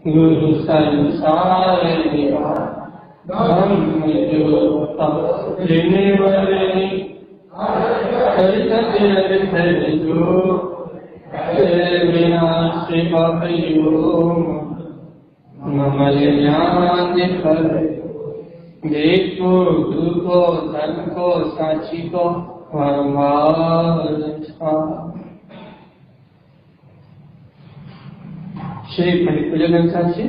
गुरु संसार ब्रह्म जो लेने वाले जो विनाशी ममल ज्ञान कर देव को गुरु को धर्म को साक्षी को श्री पंडित पूजन साक्षी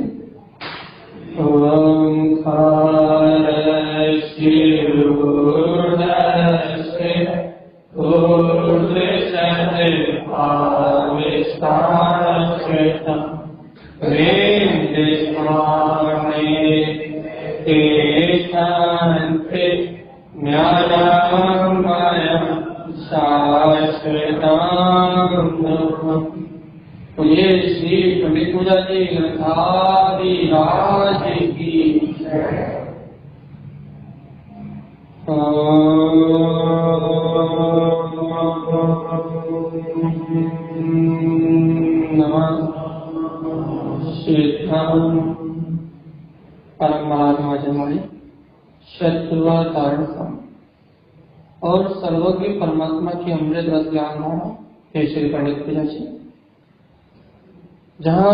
ओंकार शिवोदस्य ऊर्ध्वसहस्राविष्टाश्रितम् वेदस्वामे शान्ति ज्ञानमयं शाश्वतम्। ये श्री पंडित पूजा जी ग्रंथादिराज की नमः सिद्धं परम महात्मा जन्मनि शत्रुवा कारण और सर्वज्ञ परमात्मा की अमृत रस ज्ञान हो हे श्री पंडित पूजा जी, जहाँ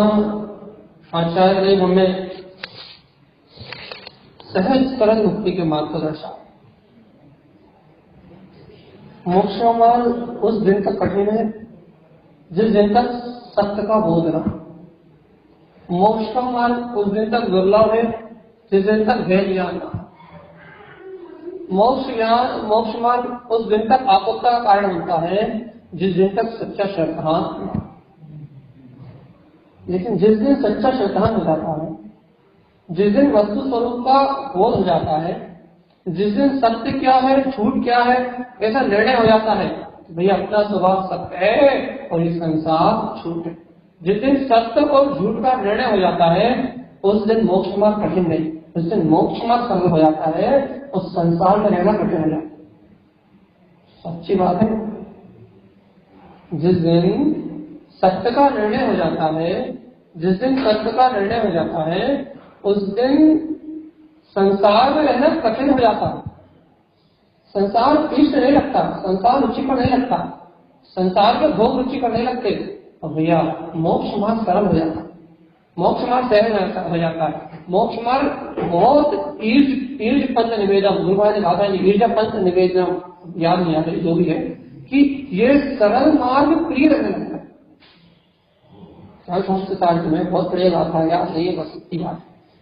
आचार्य देव हमें सहज सरल मुक्ति के मार्ग को दर्शा। मोक्ष का मार्ग उस दिन तक कठिन है जिस दिन तक सत्य का बोध रहा। मोक्ष का मार्ग उस दिन तक दुर्लभ है जिस दिन तक भेद ज्ञान रहा। मोक्ष मार्ग उस दिन तक आपत्ता का कारण बनता है जिस दिन तक सच्चा श्रद्धा। लेकिन जिस दिन सच्चा श्रद्धान हो जाता है, जिस दिन वस्तु स्वरूप का बोध हो जाता है, जिस दिन सत्य क्या है झूठ क्या है ऐसा निर्णय हो जाता है, भैया अपना स्वभाव सत्य है और ये संसार झूठ है। जिस दिन सत्य और झूठ का निर्णय हो जाता है उस दिन मोक्ष मार्ग कठिन नहीं, उस दिन मोक्ष मार्ग सरल हो जाता है। उस संसार में रहना कठिन हो जाता है। सच्ची बात है। जिस दिन सत्य का निर्णय हो जाता है, जिस दिन सत्य का निर्णय हो जाता है उस दिन संसार में रहना कठिन हो जाता है। संसार इष्ट नहीं लगता, संसार रुचि पर नहीं लगता, संसार के भोग रुचि पर नहीं लगते। और भैया मोक्ष मार्ग सरल हो जाता है, मोक्ष मार्ग सहज हो जाता है। मोक्ष मार्ग बहुत ईर्ज पंथ निवेदन, गुरु महाराज ने कहा था ईर्जा पंथ निवेदन, याद नहीं आता जो भी है, कि ये सरल मार्ग प्रिय रहने लगता है। संस्कृत में बहुत प्रिय गाथा है, याद नहीं है, बस इतनी बात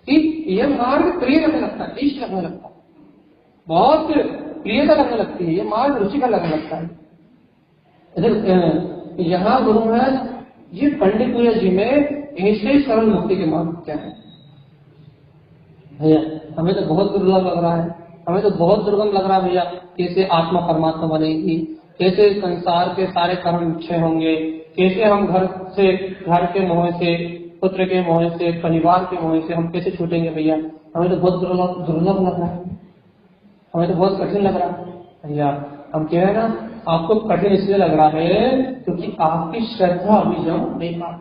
कि ये मार्ग प्रिय लगने लगता है, इष्ट लगने लगता है, बहुत प्रियता लगने लगती है, ये मार्ग रुचिकर लगने लगता है। यहाँ गुरु महाराज जी पंडित पूजा जी में ऐसे सरल मुक्ति के मार्ग क्या है भैया? हमें तो बहुत दुर्लभ लग रहा है, हमें तो बहुत दुर्गम लग रहा है भैया। कैसे आत्मा परमात्मा बनेगी, कैसे संसार के सारे कर्म क्षय होंगे, कैसे हम घर के मोह से, पुत्र के मोह से, परिवार के मोह से हम कैसे छूटेंगे भैया? हमें तो बहुत दुर्लभ लग रहा है, हमें तो बहुत कठिन लग रहा है भैया। हम कह रहे हैं ना, आपको कठिन इसलिए लग रहा है क्योंकि आपकी श्रद्धा अभी जम नहीं पा रही,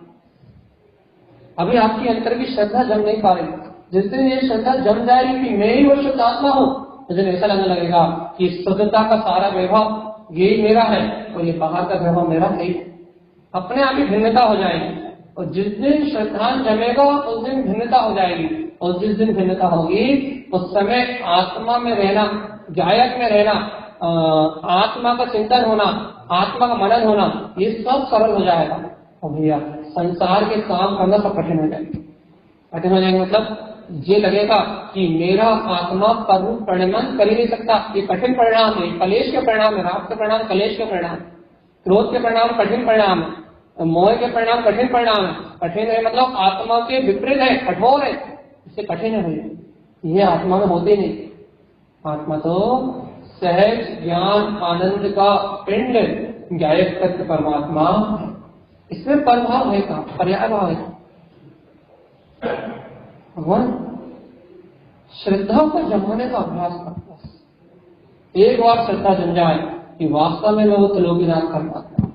अभी आपकी अंतर की श्रद्धा जम नहीं पा रही। जिस दिन ये श्रद्धा जम जाएगी कि मैं ही वो शुद्ध आत्मा हूँ, उस दिन ऐसा लगने लगेगा कि शुद्धता का सारा वैभव ये मेरा है और ये बाहर का वैभव मेरा नहीं है। अपने आप ही भिन्नता हो जाएगी। और जिस दिन श्रद्धा जमेगा उस दिन भिन्नता हो जाएगी, और जिस दिन भिन्नता होगी उस समय आत्मा में रहना, गायक में रहना, आत्मा का चिंतन होना, आत्मा का मनन होना, ये सब सरल हो जाएगा। और भैया संसार के काम करना सब कठिन हो जाएंगे। कठिन हो जाएंगे मतलब ये लगेगा कि मेरा आत्मा परिणमन कर ही नहीं सकता। ये कठिन परिणाम है, कलेश के परिणाम है, राग के परिणाम कलेश के परिणाम, क्रोध के परिणाम कठिन परिणाम है, मोह के परिणाम कठिन परिणाम है। कठिन है मतलब आत्मा के विपरीत है, कठोर है, इससे कठिन है भैया। ये आत्मा में होते नहीं। आत्मा तो सहज ज्ञान आनंद का पिंड, गायक तत्व परमात्मा, इसमें परभाव है का पर्याय भाव है। भगवान श्रद्धा को जमाने का अभ्यास करता है। एक बार श्रद्धा जम जाए कि वास्तव में मैं वो त्रिलोकीनाथ कर पाता हूँ,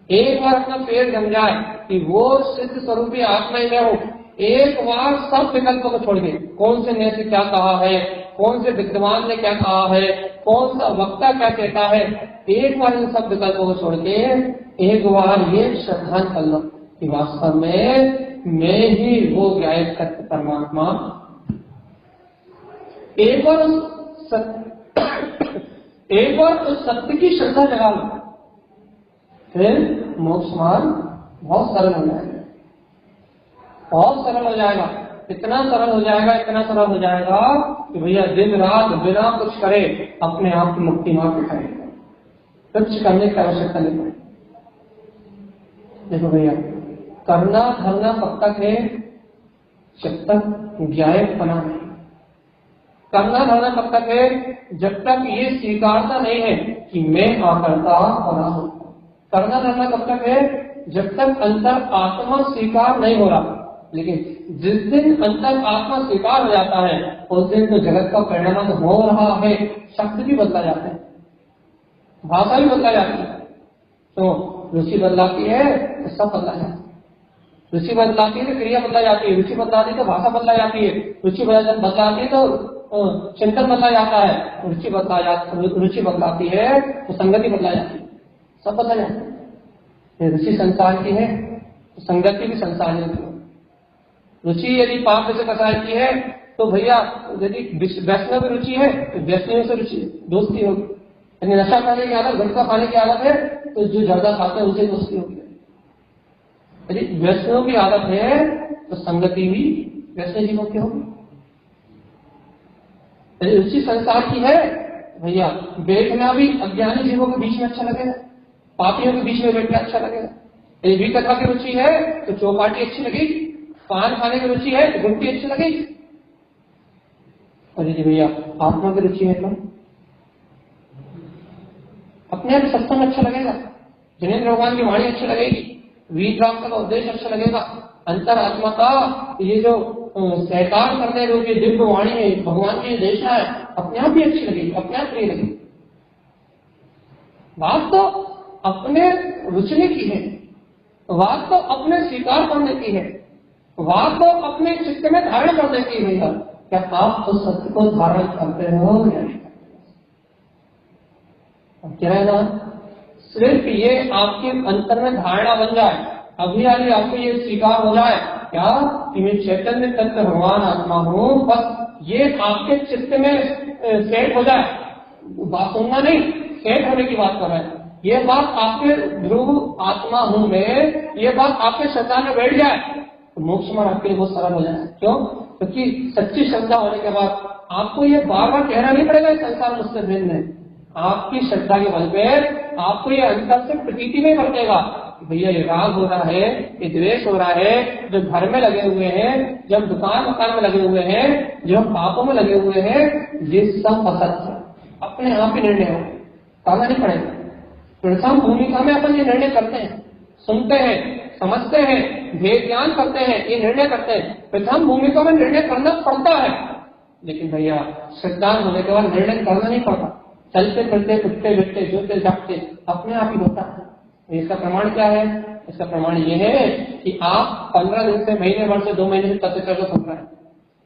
एक बार अपना पेड़ जम जाए कि वो सिद्ध स्वरूपी आत्मा ही मैं हूँ, एक बार सब विकल्पों को छोड़ के, कौन से ने से क्या कहा है, कौन से विद्वान ने क्या कहा है, कौन सा वक्ता क्या कहता है, एक बार इन सब विकल्पों को छोड़ के एक बार ये श्रद्धा कर लो कि वास्तव में मैं ही वो गायब सत्य परमात्मा। एक बार उस सत्य की श्रद्धा जगा लो, फिर मोक्ष मार्ग बहुत सरल हो जाएगा, बहुत सरल हो जाएगा। इतना सरल हो जाएगा, इतना सरल हो जाएगा कि भैया दिन रात बिना कुछ करे अपने आप की मुक्ति मार्ग उठाएगा, कुछ करने की आवश्यकता नहीं पड़ेगी। देखो भैया, करना धरना कब तक है? जब तक ज्ञायक बना नहीं। करना धरना कब तक है? जब तक ये स्वीकारता नहीं है कि मैं आकर्ता बना हूं। करना धरना कब तक है? जब तक अंतर आत्मा स्वीकार नहीं हो रहा। लेकिन जिस दिन अंतर आत्मा स्वीकार हो जाता है उस दिन तो जगत का परिणाम हो रहा है, शब्द भी बदला जाते हैं, भाषा भी बदला जाती है। तो रुचि बदलाती है तो सब बदला जाता है, रुचि बदलाती है तो क्रिया बदला जाती है, रुचि बदलाती है तो भाषा बदला जाती है, रुचि बदलाती है तो चिंतन बदला जाता है, रुचि बदलाती है तो संगति बदला जाती है, सब बदला जाता है। रुचि संसार की है तो संगति भी संसार में होती है। रुचि यदि पाप से कसाय की है तो भैया यदि वैष्णव की रुचि है तो वैष्णव से रुचि दोस्ती होगी। यदि नशा खाने की आदत, गुटखा खाने की आदत है तो जो ज्यादा खाते हैं उनसे दोस्ती होगी। यदि वैष्णव की आदत है तो संगति भी वैष्णव जीवों की होगी। यदि रुचि संसार की है भैया, बैठना भी अज्ञानी जीवों के बीच में अच्छा लगेगा, पापियों के बीच में बैठना अच्छा लगेगा। यदि विकथा की रुचि है तो चौपाटी अच्छी लगेगी, पान खाने की रुचि है तो गुमटी अच्छी लगेगी। और यदि भैया आत्मा की रुचि है तो अपने आप सत्संग अच्छा लगेगा, जिनेन्द्र भगवान की वाणी अच्छी लगेगी, वीर राम का उद्देश्य अच्छा लगेगा, अंतर आत्मा का ये जो सहकार करने जो दिव्य वाणी है, भगवान की देशा है, अपने आप भी अच्छी लगेगी, अपने आप प्रिय लगेगी। बात तो अपने रुचने की है, बात तो अपने स्वीकार करने की है, बात तो अपने चित्त में धारण करने की है। क्या आप उस सत्य को धारण करते हो या नहीं? क्या है ना, सिर्फ ये आपके अंतर में धारणा बन जाए, अभी अभी आपको ये स्वीकार हो जाए क्या कि मैं चैतन्य तत्व भगवान आत्मा हूँ, बस ये आपके चित्त में सेट हो जाए। बात सुनना नहीं, सेट होने की बात कर रहे हैं। ये बात आपके ध्रुव आत्मा हूं में, ये बात आपके श्रद्धा में बैठ जाए तो मोक्ष मार्ग आपके लिए बहुत सरल हो जाए। क्यों? क्योंकि सच्ची श्रद्धा होने के बाद आपको ये बार बार कहना नहीं पड़ेगा संसार मुझसे भिन्न है। आपकी श्रद्धा के बल पे आपको ये अंतर से प्रतीति नहीं बरतेगा, भैया ये राग हो रहा है, ये द्वेष हो रहा है, जो घर में लगे हुए हैं, जब दुकान मकान में लगे हुए हैं, जो पापों में लगे हुए हैं, ये सब असत्य है। अपने आप ही निर्णय हो, कहना नहीं पड़ेगा। प्रथम भूमिका में अपन ये निर्णय करते हैं, सुनते हैं, समझते हैं, भेद ज्ञान करते हैं, ये निर्णय करते हैं। प्रथम भूमिका में निर्णय करना पड़ता है, लेकिन भैया श्रद्धान होने के बाद निर्णय करना नहीं पड़ता। चलते फिरते, उठते बैठते, जोते जागते अपने आप ही होता है। इसका प्रमाण क्या है? इसका प्रमाण ये है कि आप 15 दिन से, महीने भर से, 2 महीने से तत्व चर्चा सुन रहे हैं।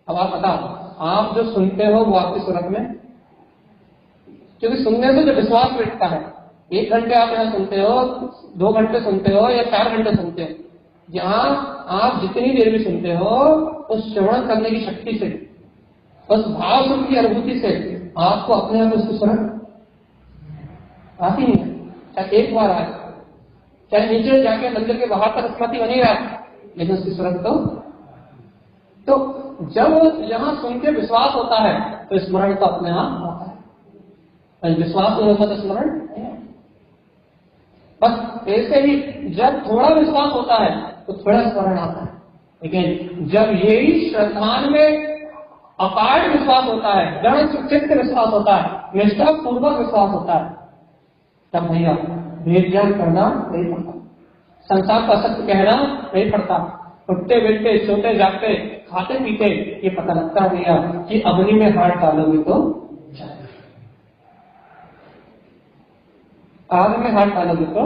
अब आप बताओ, आप जो सुनते हो वो आपकी सूरत में, क्योंकि सुनने से जो विश्वास बैठता है, 1 घंटे आप यहाँ सुनते हो, 2 घंटे सुनते हो या 4 घंटे सुनते हो, जहाँ आप जितनी देर भी सुनते हो उस श्रवण करने की शक्ति से, उस भाव सुख की अनुभूति से आपको अपने आप उसकी सूरत आती नहीं है। चाहे एक बार आए, चाहे नीचे जाके मंदिर के बाहर तक स्मृति बनी रहा, लेकिन उसकी सूरत तो जब यहाँ सुन के विश्वास होता है तो स्मरण तो अपने आप होता है। विश्वास नहीं होता तो स्मरण नहीं। बस ऐसे ही जब थोड़ा विश्वास होता है तो थोड़ा स्मरण आता है, लेकिन जब यही श्रद्धान में अपार विश्वास होता है, दृढ़ चित्त विश्वास होता है, निष्ठा पूर्वक विश्वास होता है, तब भैया भेद ज्ञान करना नहीं पड़ता, संसार का सत्य कहना नहीं पड़ता। उठते बैठते, सोते जागते, खाते पीते ये पता लगता है भैया कि अग्नि में हाथ डालोगे तो आग में हाथ डालोगे तो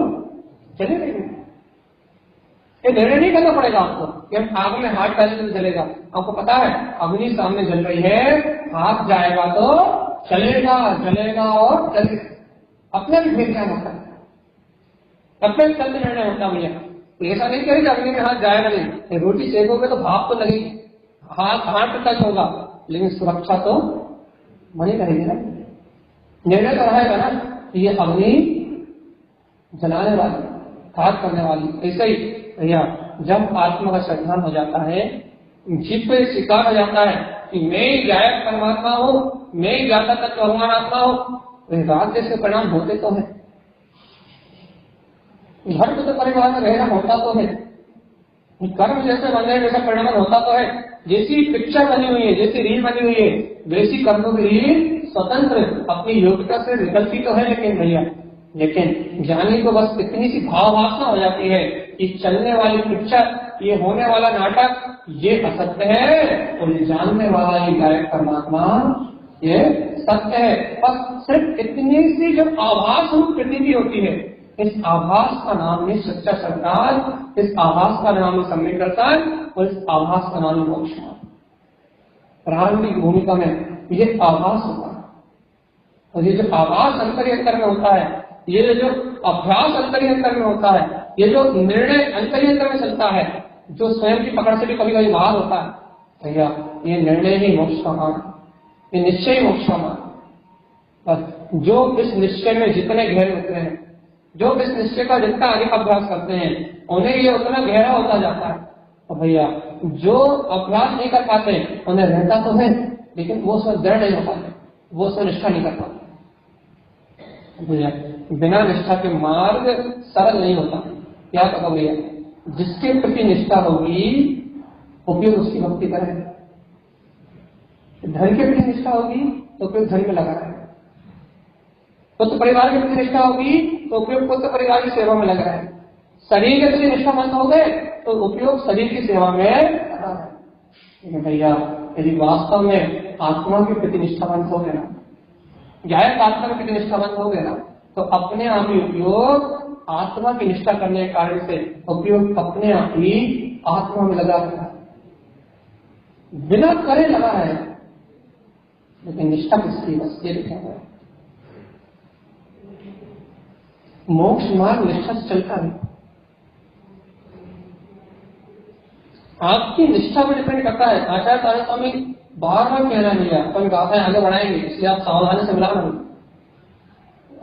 चलेगा नहीं। ये निर्णय नहीं करना पड़ेगा आपको कि हम आग में हाथ डालेंगे तो जलेगा। आपको पता है अग्नि सामने जल रही है, हाथ जाएगा तो चलेगा, जलेगा और चलेगा। अपने भी फिर क्या होता है, अपने भी चलते निर्णय होता भैया। तो ऐसा नहीं करेगा अग्नि में हाथ जाएगा नहीं। रोटी सेकोगे तो भाप तो लगेगी, हाथ टच होगा, लेकिन सुरक्षा तो बनी रहेगी ना। निर्णय तो रहेगा ना ये अग्नि जलाने वाली, खाद करने वाली। ऐसे ही भैया जब आत्मा का संज्ञान हो जाता है, जिस पे स्वीकार हो जाता है कि मैं ही गायक परमात्मा हूँ, मैं ही ज्ञाता तत्व भगवान आत्मा हूँ, तो राग जैसे परिणाम होते तो है। घर के परिवार में रहना होता तो है, कर्म जैसे बंधे जैसा परिणाम होता तो है। जैसी पिक्चर बनी हुई है, जैसी रील बनी हुई है, वैसी कर्मों की रील स्वतंत्र अपनी योग्यता से निकलती तो है। लेकिन भैया लेकिन ज्ञानी को बस इतनी सी भाव वासना हो जाती है कि चलने वाली पिक्चर, ये होने वाला नाटक ये असत्य है, और ये जानने वाला ये गायक परमात्मा ये सत्य है। बस सिर्फ इतनी सी जो आभास रूप प्रतीति होती है, इस आभास का नाम है सच्चा सरकार, इस आभास का नाम है सम्यक दर्शन, और इस आभास का नाम है मोक्ष। प्रारंभिक भूमिका में ये आभास होता है, और ये जो आभास अंतर्यंतर में होता है, ये जो अभ्यास अंतर्यंतर में होता है, ये जो निर्णय अंतर्यंतर में चलता है, जो स्वयं की पकड़ से भी कभी कभी बाहर होता है, भैया ये निर्णय ही मोक्ष का मान, ये निश्चय ही मोक्ष का मान। बस जो इस निश्चय में जितने गहरे होते हैं, जो इस निश्चय का जितना अधिक अभ्यास करते हैं, उन्हें ये उतना गहरा होता जाता है। और भैया जो अभ्यास नहीं कर पाते उन्हें रहता तो है, लेकिन वो उसमें दृढ़ नहीं हो पाते, वो उसमें निष्ठा नहीं कर पाते। भैया बिना निष्ठा के मार्ग सरल नहीं होता। क्या कहा भैया, जिसके प्रति निष्ठा होगी उपयोग उसकी भक्ति करें, धन के प्रति निष्ठा होगी तो उपयोग धन में लगा रहे, पुत्र परिवार के प्रति निष्ठा होगी तो उपयोग पुत्र परिवार की सेवा में लग रहा है, शरीर के प्रति निष्ठावंत हो गए तो उपयोग शरीर की सेवा में लगा है। भैया यदि वास्तव में आत्मा के प्रति निष्ठावंत हो गए ना, गायक आत्मा के प्रति निष्ठावंत हो गए ना, तो अपने आप ही उपयोग आत्मा की निष्ठा करने के कारण से उपयोग अपने आप ही आत्मा में लगा रहता है, बिना करे लगा है। लेकिन निष्ठा किसकी, बस ये लिखा है। मोक्ष मार्ग निष्ठा से चलता है, आपकी निष्ठा पर डिपेंड करता है। आचार्य तारा स्वामी बार बार कहना नहीं है, अपन गाथा आगे बढ़ाएंगे, इसलिए आप सावधानी से मिला रहे।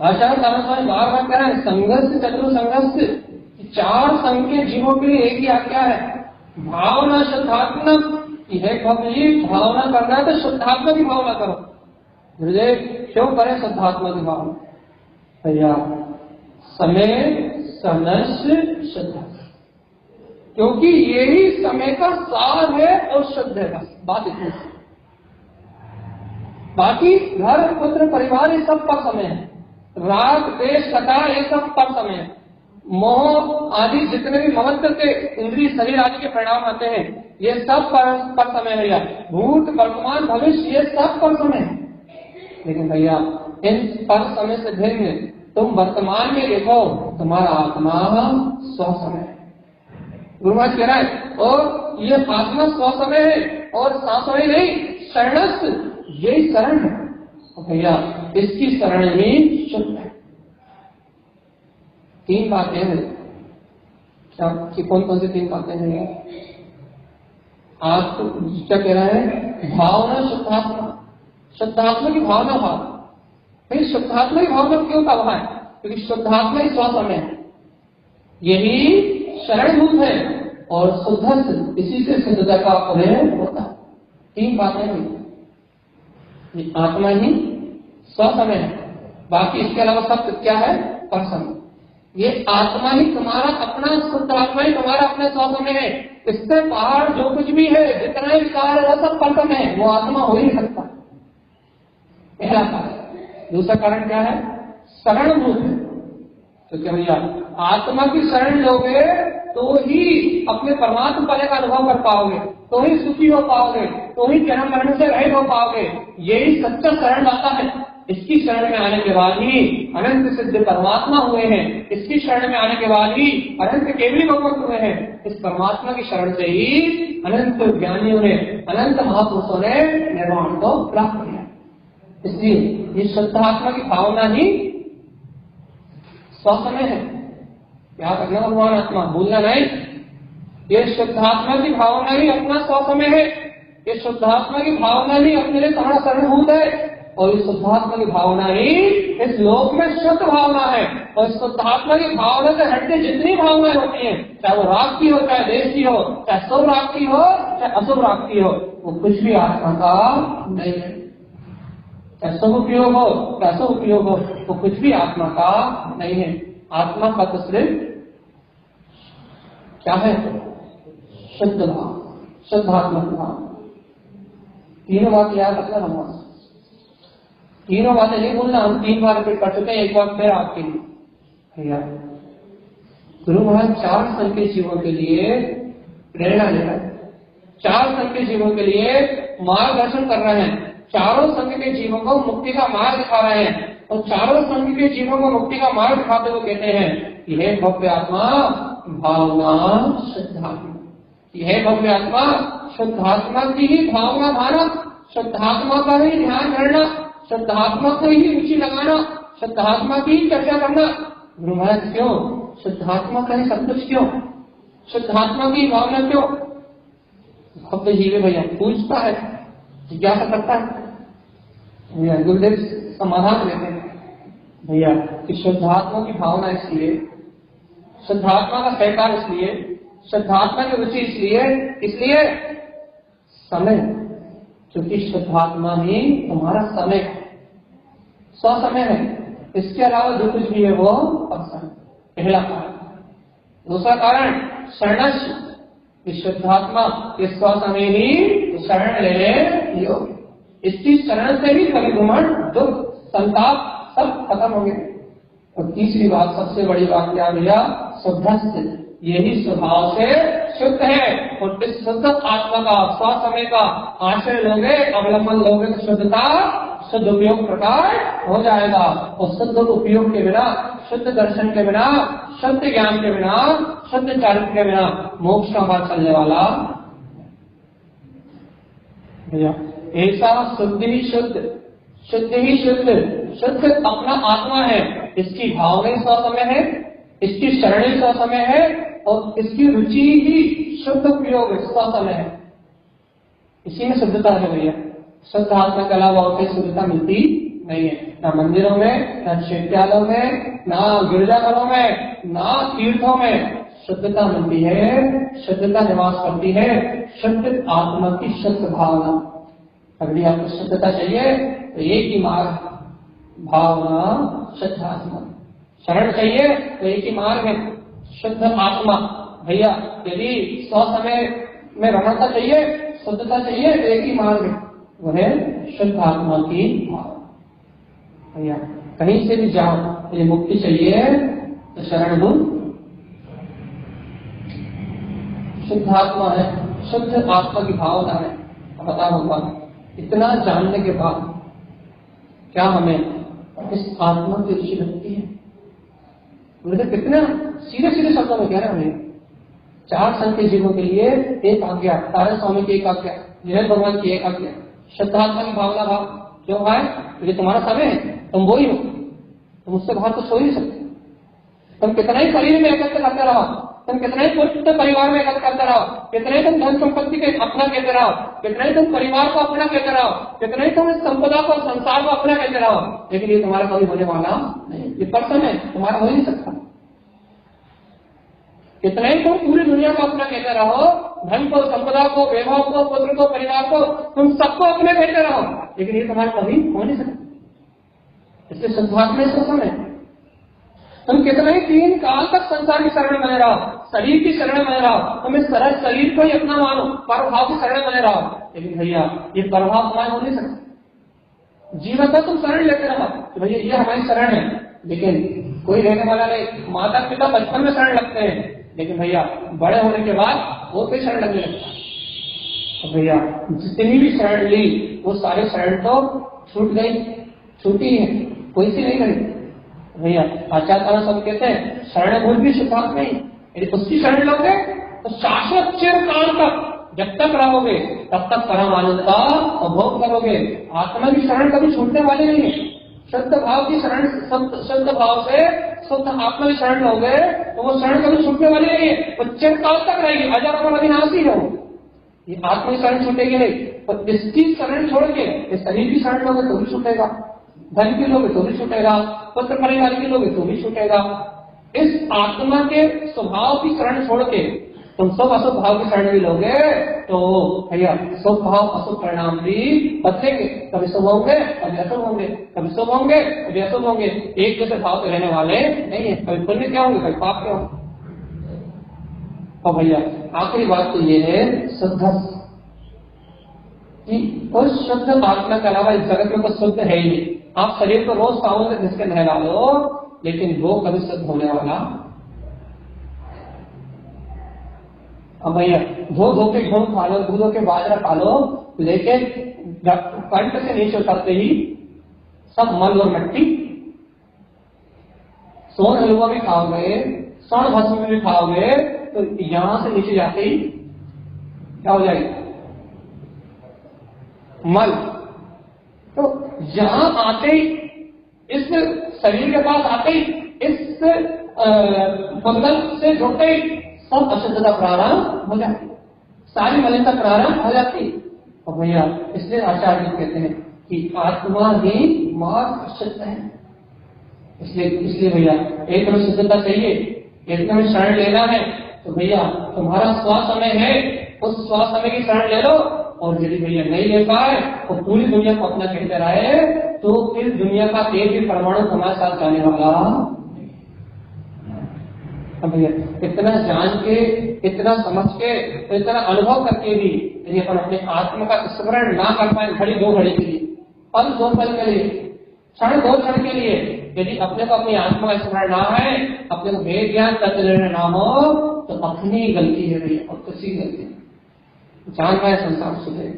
आचार्य तारा स्वामी बार बार कह रहे हैं, संघर्ष चतुर संघर्ष, चार संघ के जीवों के लिए एक ही आज्ञा है, भावना शुद्धात्मा। यह भक्ति भावना करना है तो शुद्धात्मा की भावना करो। हृदय क्यों करें शुद्धात्मा की भावना? भैया समय सनस शुद्ध, क्योंकि यही समय का सार है और शुद्ध है। बस बात इतनी, बाकी घर पुत्र परिवार ये सब पर समय है, राग देश कथा ये सब पर समय है, मोह आदि जितने भी ममत्व के इंद्रिय शरीर आदि के परिणाम आते हैं ये सब पर समय है। भूत वर्तमान भविष्य ये सब पर समय है। लेकिन भैया इन पर समय से भिन्न तुम वर्तमान में देखो, तुम्हारा आत्मा स्व समय है। गुरु महाराज कह रहा है, और ये आत्मा स्व समय है और सासमय नहीं, शरणस्थ, यही शरण है। भैया इसकी शरण ही शुद्ध है। तीन बातें हैं क्या, कौन कौन सी तीन बातें हैं? आप क्या कह रहा है? भावना शुद्धात्मा, शुद्धात्मा की भावना भाव। भाई शुद्धात्मा की भावना क्यों का है? क्योंकि शुद्धात्मा ही स्वसमय है, यही शरणभूत है, और शुद्ध इसी से शुद्धता का उदय होता है। तीन बातें हुई, आत्मा ही स्वसमय है, बाकी इसके अलावा सब क्या है? परसमय। ये आत्मा ही तुम्हारा अपना, शुद्ध आत्मा ही तुम्हारा अपना स्वसमय है। इससे बाहर जो कुछ भी है, जितना विकार है, सब परसमय है, वो आत्मा हो ही नहीं सकता। पहला कारण। दूसरा कारण क्या है? शरणभूत है। तो क्या भैया आत्मा की शरण लोगे तो ही अपने परमात्मा पद का अनुभव कर पाओगे, तो ही सुखी हो पाओगे, तो ही जन्म मरण से रहित हो पाओगे। यही सच्चा शरण दाता है। इसकी शरण में आने के बाद ही अनंत सिद्ध परमात्मा हुए हैं। इसकी शरण में आने के बाद ही अनंत केवली भगवत हुए हैं। इस परमात्मा की शरण से ही अनंत ज्ञानियों ने, अनंत महापुरुषों ने निर्वाण को प्राप्त किया। इसलिए ये शुद्धात्मा की भावना ही स्वसमय है। क्या करना भगवान आत्मा भूलना नहीं। ये शुद्धात्मा की भावना ही अपना स्वसमय है। ये शुद्धात्मा की भावना ही अपने लिए तुम्हारा शरणभूत है। और इस शुद्धात्मा की भावना ही इस लोक में शुद्ध भावना है। और इस शुद्धात्मा की भावना से हटके जितनी भावनाएं होती हैं, चाहे वो राग की हो, चाहे देश की हो, चाहे शुभ राग की हो, चाहे अशुभ राग की हो, वो कुछ भी आत्मा का नहीं है। चाहे शुभ उपयोग हो, चाहे अशुभ उपयोग हो, वो कुछ भी आत्मा का नहीं है। आत्मा का तो सिर्फ क्या है? शुद्ध भाव, शुद्धात्मक भाव। तीनों बात याद रखना भगवान। तीनों बातें नहीं भूलना। हम 3 बार रिपीट कर चुके हैं, एक बार फिर आपके लिए भैया। गुरु महाराज 4 संघ के जीवों के लिए प्रेरणा ले रहे हैं, 4 संघ के जीवों के लिए मार्गदर्शन कर रहे हैं, चारों संघ के जीवों को मुक्ति का मार्ग दिखा रहे हैं। और चारों संघ के जीवों को मुक्ति का मार्ग दिखाते हुए कहते हैं कि हे भव्य आत्मा भावना शुद्धात्मा, यह भव्य आत्मा शुद्धात्मा की ही भावना भाना, शुद्धात्मा का ही ध्यान करना, शुद्धात्मा को ही रुचि लगाना, शुद्धात्मा की ही चर्चा करना। गुरु महाराज क्यों? शुद्धात्मा का ही सब कुछ क्यों? शुद्धात्मा की भावना क्यों? भव्य जीव भैया पूछता है, जिज्ञासा करता है भैया। गुरुदेव समाधान देते हैं भैया कि शुद्धात्मा की भावना इसलिए, शुद्धात्मा का सहकार इसलिए, शुद्धात्मा की रुचि इसलिए समय, क्योंकि शुद्धात्मा ही तुम्हारा समय, स्वसमय है। इसके अलावा जो कुछ भी है वो अवसर। पहला कारण। दूसरा कारण शरणस्य, शुद्धात्मा के स्वसमय ही शरण लेने योग्य। इसकी शरण से ही कभी घमंड, दुख, संताप सब खत्म होंगे। और तीसरी बात, सबसे बड़ी बात क्या भैया? शुद्धस्य, यही स्वभाव से शुद्ध है। और इस शुद्ध आत्मा का, स्वसमय का आश्रय लोगे, अवलंबन लोगे तो शुद्धता, शुद्ध उपयोग प्रकार हो जाएगा। और शुद्ध उपयोग के बिना, शुद्ध दर्शन के बिना, शुद्ध ज्ञान के बिना, शुद्ध चारित्र के बिना मोक्ष का मार्ग चलने वाला भैया। ऐसा शुद्ध ही शुद्ध, शुद्ध ही शुद्ध, शुद्ध अपना आत्मा है। इसकी भावना ही स्वसमय है, इसकी शरण ही स्वसमय है, और इसकी रुचि ही शुद्ध उपयोग स्वसमय है। इसी में शुद्धता है भैया। शुद्ध आत्मा के अलावा और कोई शुद्धता मिलती नहीं है। ना मंदिरों में, ना विश्वविद्यालयों में, ना गिरजाघरों में, ना तीर्थों में शुद्धता मिलती है। शुद्धता निवास करती है शुद्ध आत्मा की शुद्ध भावना। अगर आपको शुद्धता चाहिए तो एक ही मार्ग, भावना शुद्ध आत्मा। शरण चाहिए तो एक ही मार्ग है, शुद्ध आत्मा भैया। यदि स्वसमय में रमणता चाहिए, शुद्धता चाहिए तो एक ही मार्ग है, वह है शुद्ध आत्मा की मार्ग भैया। कहीं से भी जाओ, यदि मुक्ति चाहिए तो शरण लो। शुद्ध आत्मा है, शुद्ध आत्मा की भावना है। बताओ भगवान, इतना जानने के बाद क्या हमें इस आत्मा की रुचि लगती है? मुझे कितना सीधे सीधे शब्दों में कह रहे हैं। 4 संघ के जीवों के लिए एक आज्ञा, तारा स्वामी की एक आज्ञा, जय भगवान की एक आज्ञा, शुद्धात्मा की भावना भाव। क्यों भाई? ये तुम्हारा समय है, तुम वो ही हो, तुम उससे बाहर कुछ हो ही नहीं सकते। तुम कितना ही शरीर में एकत्र करते रहो, तुम कितना ही पुत्र परिवार में एकत्र करते रहो, कितना ही तुम धन संपत्ति के अपना कहते रहो, कितना ही तुम परिवार को अपना कहते रहो, कितना ही तुम इस संपदा को, संसार को अपना कहते रहो, लेकिन ये तुम्हारा कभी होने वाला नहीं। ये पर्सन है, तुम्हारा हो ही नहीं सकता। कितना ही तुम पूरी दुनिया को अपना कहते रहो, धन को, संपदा को, वैभव को, पुत्र को, परिवार को, तुम सबको अपने कहते रहो, लेकिन ये तुम्हारा कभी हो नहीं सकता। इसलिए शुद्धात्मा शासन है। तुम कितना ही 3 काल तक संसार की शरण में रहो, शरीर की शरण में रहो, तुम इस तरह शरीर को ही अपना मानो, परभाव की शरण में रहो, लेकिन भैया ये परभाव तुम्हारा हो नहीं सकता। जीवन को तुम शरण लेते रहो तो भैया ये हमारी शरण है, लेकिन कोई रहने वाला नहीं। माता पिता बचपन में शरण लगते हैं, लेकिन भैया बड़े होने के बाद वो कोई शरण लगने लगता है। तो भैया जितनी भी शरण ली वो सारी शरण तो छूट गई, छूटी है, कोई सी नहीं करेगी भैया। आचार्य सब कहते हैं शरण भूल भी शुद्धात्मा नहीं, यदि उसकी शरण लोगे तो शाश्वत चिरकाल तक जब तक रहोगे तब तक परम आनंद का अनुभव करोगे। आत्मा की शरण कभी छूटने वाली नहीं है। शुद्ध भाव की शरण, शुद्ध भाव से शुद्ध आत्मा की शरण लोगे तो वो शरण कभी छूटने वाली नहीं है, वो चिरकाल तक रहेगी, अजर और अविनाशी है। ये आत्मा की शरण छूटेगी नहीं, तो इसकी शरण छोड़ के इस शरीर की शरण लोगे तो भी छूटेगा, धन की लोगे तो भी छूटेगा, पुत्र परिवार की लोगे तो भी छूटेगा। इस आत्मा के स्वभाव की शरण छोड़ के तुम सब अशुभ भाव की शरण भी लोगे तो भैया शुभ भाव अशुभ परिणाम भी बदलेंगे, कभी शुभ होंगे कभी अशुभ होंगे, कभी शुभ होंगे कभी अशुभ होंगे, एक जैसे भाव के रहने वाले नहीं है, कभी पुण्य क्या होंगे कभी पाप क्या होंगे। और भैया आखिरी बात तो ये है शुद्ध कि उस शुद्ध आत्मा के अलावा इस जगत में कुछ शुद्ध है ही नहीं। आप शरीर को रोज साबुन से घिस के नहला लो लेकिन वो कभी शुद्ध होने वाला। अब भैया धो के घूम खा लो, दूधों के बाजरा खा लो, लेकिन कंठ से नीचे उतरते ही सब मल और मिट्टी। सोन हलवा भी खाओगे, स्वर्ण भस्म भी खाओगे तो यहां से नीचे जाते ही क्या हो जाएगा, मल। तो यहां आते ही इस शरीर के पास आते ही इस मंगल से जुड़ते ही सब अशुद्धता प्रारंभ हो जाती, सारी मलिनता प्रारंभ हो जाती। और भैया इसलिए आचार्य कहते हैं कि आत्मा ही मार्ग शुद्ध है। इसलिए भैया एक में शुद्धता चाहिए, एक में शरण लेना है तो भैया तुम्हारा स्वसमय है, उस स्वसमय की शरण ले लो। और यदि भैया नहीं ले पाए तो पूरी दुनिया को अपना कहते रहे तो फिर दुनिया का एक भी परमाणु तुम्हारे साथ जाने वाला। भैया इतना जान के, इतना समझ के, इतना अनुभव करके भी यदि अपन अपने आत्मा का स्मरण ना कर पाए घड़ी दो घड़ी के लिए, पल दो पल के लिए, क्षण दो क्षण के लिए, यदि अपने को अपनी आत्मा का स्मरण ना है, अपने को वेद ज्ञान तत्व निर्णय ना हो तो अपनी गलती है भैया, और किसी गलती। जान रहे संसार सुधरे,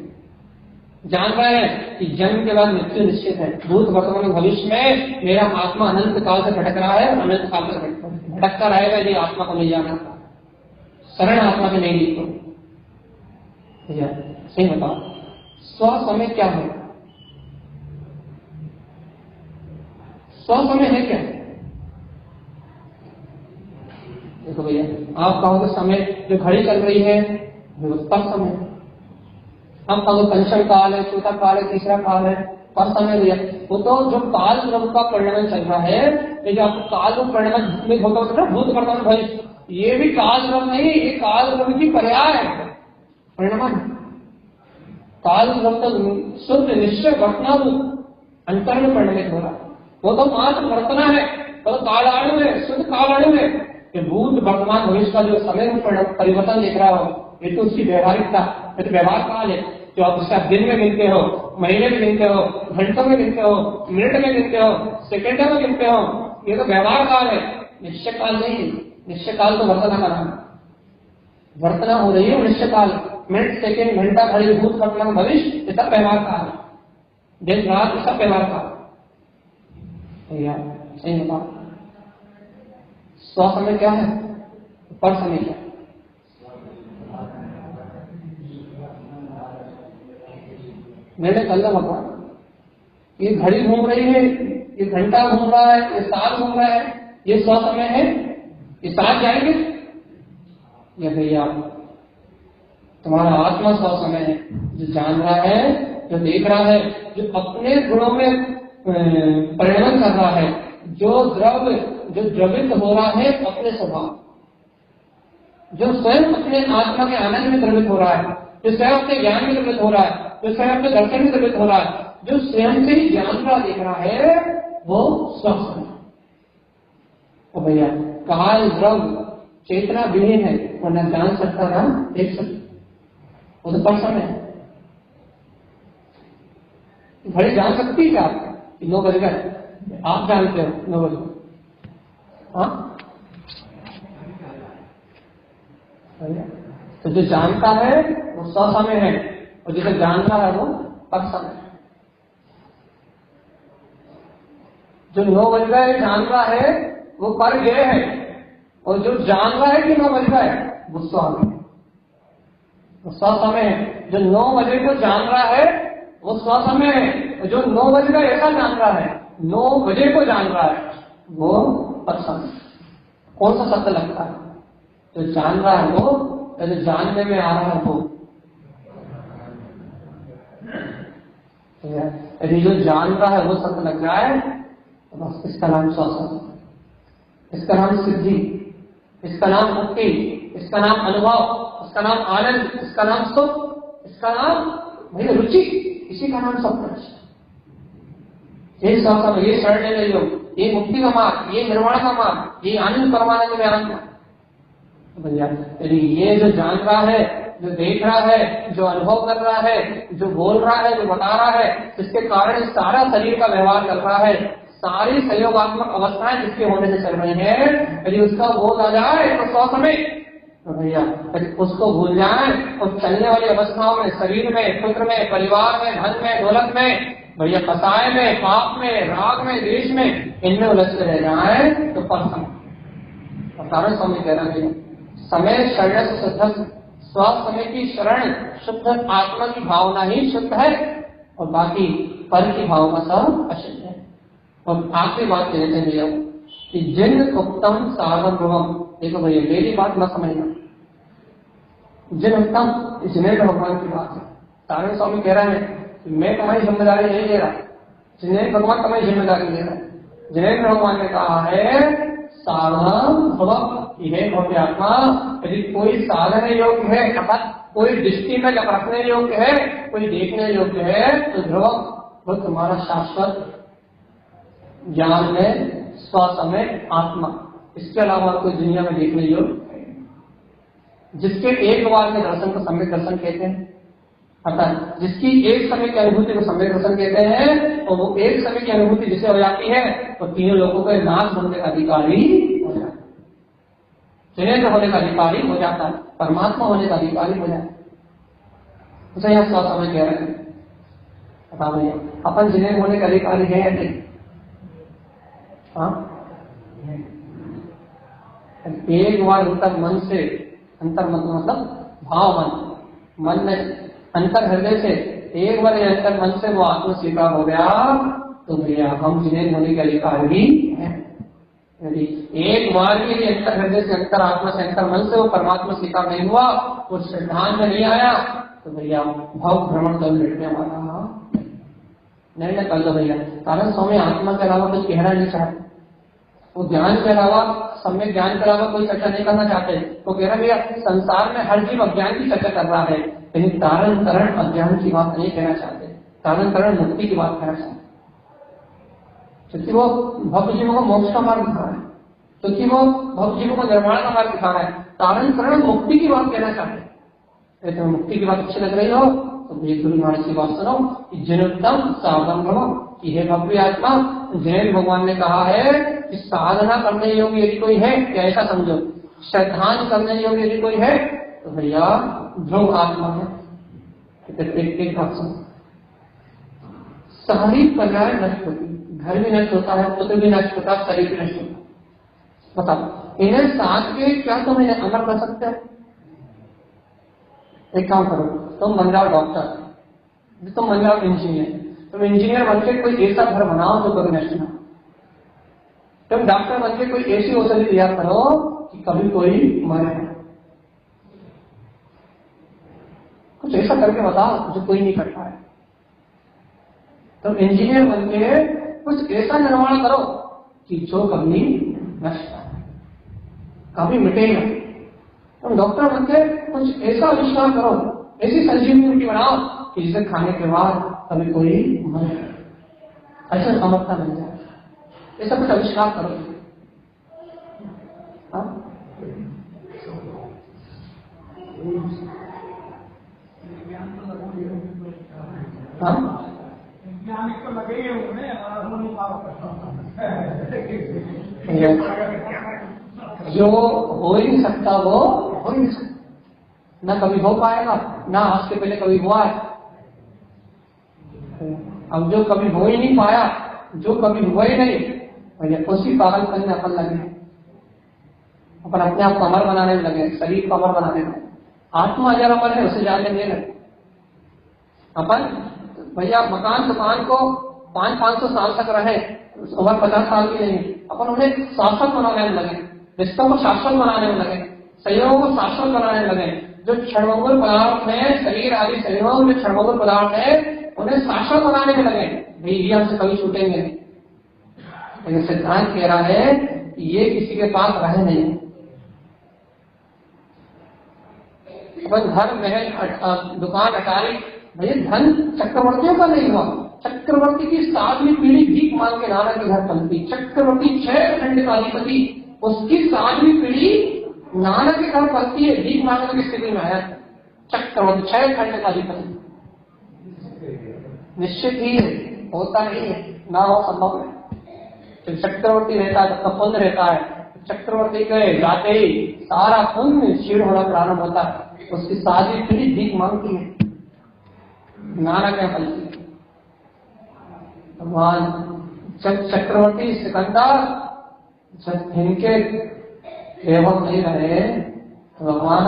जान रहे हैं कि जन्म के बाद मृत्यु निश्चित है, भूत वर्तमान भविष्य में मेरा आत्मा अनंत काल से भटक रहा है, अनंत काल से भटकता रहेगा यदि आत्मा को नहीं जाना, शरण आत्मा के नहीं ली तो। भैया सही बताओ स्व समय क्या है, स्व समय है क्या? देखो भैया आप कहोगे समय जो घड़ी चल रही है पर समय, हम कहोगे पंचम काल है, चौथा काल है, तीसरा काल है, पर समय भैया वो तो जो काल द्रव्य का परिणाम चल रहा है, ये जो आपको काल रूप परिणाम होता है भूत वर्तमान भविष्य, ये भी काल द्रव्य नहीं, ये काल द्रव्य की पर्याय है परिणाम। काल द्रव्य तो शुद्ध निश्चय घटना रूप अंतर में परिणमित हो रहा है, वो तो मात्र वर्तना है, तो कालाणु है, शुद्ध कालाणु है। ये भूत वर्तमान भविष्य का जो समय में परिवर्तन देख रहा हो ये तो उसकी व्यवहारिकता, ये तो व्यवहार काल है जो आप उसका दिन में गिनते हो, महीने में गिनते हो, घंटों में गिनते हो, मिनट में गिनते हो, सेकेंडों में गिनते हो, ये तो व्यवहार काल है, निश्चय काल नहीं है। निश्चय काल तो वर्तना का नाम, वर्तना हो रही है निश्चय काल, मिनट सेकेंड घंटा घड़ी भूत वर्तमान भविष्य ये सब व्यवहार काल, दिन रात सब व्यवहार काल। भैया सही बताओ स्व समय क्या है, पर समय क्या है? मैंने कल भगवान ये घड़ी घूम रही है, ये घंटा घूम रहा है, ये साल घूम रहा है, ये 100 समय है, ये साथ जाएंगे? ये भैया तुम्हारा आत्मा 100 समय है, जो जान रहा है, जो देख रहा है, जो अपने गुणों में परिणमन कर रहा है, जो द्रवित हो रहा है अपने स्वभाव, जो स्वयं अपने आत्मा के आनंद में द्रवित हो रहा है, जो स्वयं अपने ज्ञान में द्रवित हो रहा है, जो स्वयं अपने दर्शन में द्रवित हो रहा है, जो स्वयं से ही जान रहा देख रहा है, वो स्वस्थ है। तो भैया काल द्रव चेतना विहीन है, वो न जान सकता ना देख सकता, वो तो पर्सन है। घड़ी जान सकती है क्या आपको 9 बज गए? आप जानते हो 9 बज गए? हाँ तो जो जानता है वो स्वसमय है, और जिसे जानता है वो पर समय। जो 9 बज गए जान रहा है वो कर गए है, और जो जान रहा है कि 9 बज गए वो सो में, वो सो समय है। जो 9 बजे को जान रहा है वो सो समय है, जो 9 बज गए ऐसा जान रहा है, 9 बजे को जान रहा है वो असत्य। कौन सा सत्य लगता है? जो जान रहा है वो, या जो जानने में आ रहा है वो? यदि जो जान रहा है वो सत्य लग जाए तो बस इसका नाम स्वसत्य, इसका नाम सिद्धि, इसका नाम मुक्ति, इसका नाम अनुभव, इसका नाम आनंद, इसका नाम सुख, इसका नाम भाई रुचि, इसी का नाम सब कुछ। ये स्वसत्य, ये शरण योग, ये मुक्ति का मार्ग, ये निर्वाण का मार्ग, ये आनंद परमानंद में आनंद। भैया यदि ये जो जान रहा है, जो देख रहा है, जो अनुभव कर रहा है, जो बोल रहा है, जो बता रहा है, जिसके कारण सारा शरीर का व्यवहार कर रहा है, सारी सहयोगात्मक अवस्थाएं जिसके होने से चल रही हैं, यदि उसका बोध आ जाए तो 100 समय तो भैया उसको भूल जाए और चलने वाली अवस्थाओं में, शरीर में, पुत्र में, परिवार में, धन में, दौलत में, भैया कसाय में, पाप में, राग में, देश में, इनमें उलझते रह जाए तो पर समय। कारण स्वामी कह रहे हैं समय शरण से शुद्ध, स्व समय की शरण शुद्ध आत्मा की भावना ही शुद्ध है, और बाकी पर की भावना सब अशुद्ध है। और आखिरी बात कह देते हैं भैया कि जिन उत्तम साधन, देखो भैया मेरी बात मत समझना, जिन उत्तम जिन्हें भगवान की बात है। सारण स्वामी कह रहे हैं मैं तुम्हारी जिम्मेदारी नहीं ले रहा, जिन्हें भगवान तुम्हारी जिम्मेदारी ले रहा है। जिन्हें भगवान ने कहा है साधन भव, यह भव्य आत्मा, यदि कोई साधन योग्य है, अर्थात कोई दृष्टि में रखने योग्य है, कोई देखने योग्य है, तो ध्रुव वो तुम्हारा शाश्वत ज्ञान में स्वसमय आत्मा, इसके अलावा कोई दुनिया में देखने योग्य है। जिसके एक बार के दर्शन को सम्यक दर्शन कहते हैं, अर्थात जिसकी एक समय की अनुभूति को सम्यक दर्शन कहते हैं, और वो एक समय की अनुभूति जिसे हो जाती है तो तीनों लोगों के नाश बनने का अधिकारी हो जाता है, जिनेन्द्र होने का अधिकारी हो जाता है, परमात्मा होने का अधिकारी हो जाता है। उसे यह स्वसमय कह रहे हैं। बता भैया अपन जिनेन्द्र होने का अधिकारी है या नहीं? हाँ, एक बार अंतर मन से, अंतर मतलब भाव मन में अंतर हृदय से एक बार अंतर मन से वो आत्म स्वीकार हो गया तो भैया हम जिनेन्द्र होने के अधिकारी हैं। यदि एक बार भी अंतर हृदय से, अंतर आत्मा से, अंतर मन से वो परमात्मा स्वीकार नहीं हुआ, वो सिद्धांत में नहीं आया, तो भैया भाव भ्रमण कर मिटने वाला नहीं ना कर दो भैया। कारण स्वामी आत्मा के अलावा कुछ कहना नहीं चाहते, वो ज्ञान के अलावा, सम्यक ज्ञान के अलावा कोई चर्चा नहीं करना चाहते। तो कह रहे भैया संसार में हर जीव अज्ञान की चर्चा कर रहा है, लेकिन कारण करण अज्ञान की बात नहीं कहना चाहते, कारण करण मुक्ति की बात कहना चाहते, क्योंकि वो भक्त जीवों को मोक्ष का मार्ग दिखा रहा है, क्योंकि वो भक्त जीवों को निर्माण का मार्ग दिखा रहा है। कारण करण मुक्ति की बात कहना चाहते हैं। तो मुक्ति की बात अच्छी लग रही हो तो ये गुरु महाराज की बात सुनो कि जिनोत्तम साधन भव, कि हे भव्य आत्मा, जैन भगवान ने कहा है कि साधना करने योग्य यदि कोई है, क्या ऐसा समझो, श्रद्धान करने योग्य यदि कोई है तो भैया ध्रुव आत्मा है। एक बात सुनो, सारी प्रजाएं नष्ट होती, घर भी नष्ट होता है, पुत्र भी नष्ट होता है, शरीर भी नष्ट होता है। बताओ इन्हें साथ के क्या तुम इन्हें अमर कर सकते हो? एक काम करो, तुम बन जाओ डॉक्टर, तुम बन जाओ इंजीनियर, तुम इंजीनियर बनके कोई ऐसा घर बनाओ जो कभी नष्ट ना, तुम डॉक्टर बनके कोई ऐसी औषधि तैयार करो कि कभी कोई मरे, कुछ ऐसा करके बताओ जो कोई नहीं कर पाए। तुम इंजीनियर बनके कुछ ऐसा निर्माण करो कि जो कभी नष्ट ना, कभी मिटेगा। तुम डॉक्टर बनके कुछ ऐसा आविष्कार करो, ऐसी संजीवनी बनाओ कि जिसे खाने के बाद कभी कोई मरे, ऐसा समर्था बन जाए, ऐसा कुछ आविष्कार करो। जो हो ही नहीं सकता वो हो ही नहीं सकता, ना कभी हो पाएगा, ना आज के पहले कभी हुआ है। अब जो कभी हो ही नहीं पाया, जो कभी हुआ ही नहीं, भैया उसी पागलपन में अपन लगे, अपन अपने आप को अमर बनाने में लगे, शरीर को अमर बनाने में। आत्मा अजर अमर है, उसे जाने नहीं लगे अपन। भैया मकान दुकान को 500-500 साल तक रहे, उम्र 50 साल की नहीं, अपन उन्हें शाश्वत बनाने में लगे, रिश्तों को शाश्वत बनाने में लगे, सहयोगों को शाश्वत बनाने में लगे। जो क्षणभंगुर पदार्थ है, शरीर आदि शरीरों में क्षणभंगुर पदार्थ है, उन्हें शाश्वत बनाने में लगे। भाई ये हमसे कभी छूटेंगे नहीं। लेकिन सिद्धांत कह रहा है ये किसी के पास रहे नहीं। अपन घर महल दुकान अटारी, भैया धन चक्रवर्तियों का नहीं हुआ। चक्रवर्ती की 7वीं पीढ़ी भीख मांग के नाना के घर पलती। चक्रवर्ती 6 खंड का अधिपति, उसकी 7वीं पीढ़ी नाना के घर पलती है, भीख मांगने की स्थिति में आया। चक्रवर्ती 6 खंड का अधिपति निश्चित ही होता ही है, ना हो संभव है। जब चक्रवर्ती रहता है तब पुण्य रहता है। चक्रवर्ती के जाते ही सारा पुण्य क्षीण होना प्रारंभ होता है। उसकी 7वीं पीढ़ी भीख मांगती है, नाना क्या पलती है। भगवान जब चक्रवर्ती सिकंदर जब इनके सेवक नहीं रहे तो भगवान